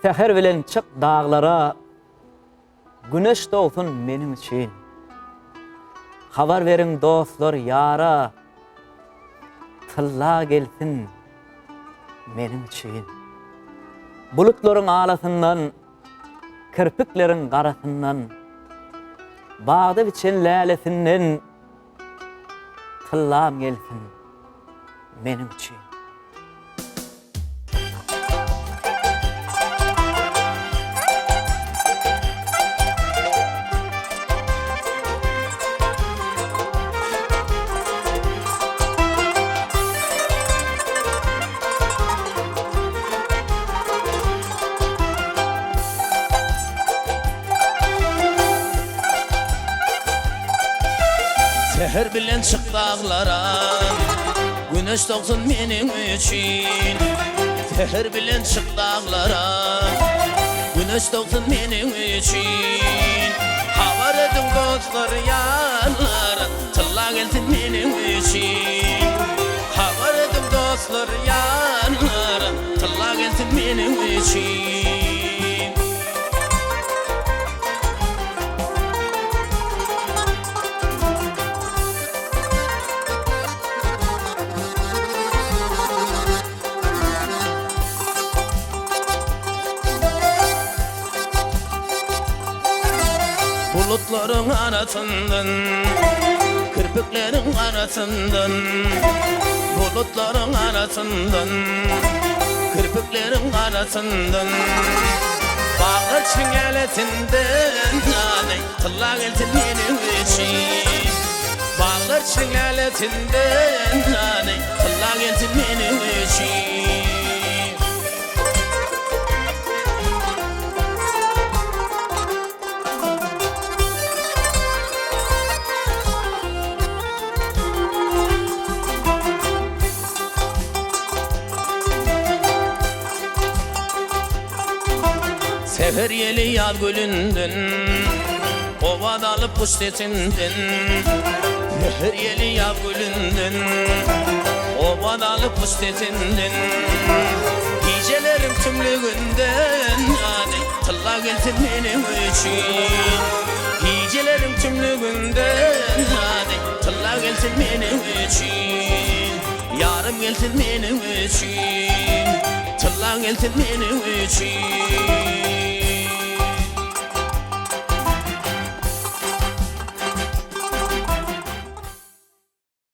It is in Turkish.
Teher bilen çık dağlara, güneş doğsun menim için. Habar verin dostlar yara, tılla gelsin menim için. Bulutların alasından, kirpiklerin karasından, bağda biçen lälesinden, tıllam gelsin menim için. Seher bilen çık dağlara, güneş doğsun benim için. Seher bilen çık dağlara, güneş doğsun benim için. Havar edin dostlar yanlara, tılla gelsin benim için. Havar edin dostlar yanlara, tılla gelsin benim için. Bulutların arasından, kirpiklerin arasından, bulutların arasından, kirpiklerin arasından, bağır çingeletinden, tılla gelsin benim için. Bağır çingeletinden, tılla gelsin benim için. Seher yeli yaz gülünden, ova dalıp kuş sesinden. Seher yeli yaz gülünden, ova dalıp kuş sesinden. Gecelerim tümlüğünden, tılla gelsin benim için. Gecelerim tümlüğünden, tılla gelsin benim için. Yarım gelsin benim için, tılla gelsin benim için.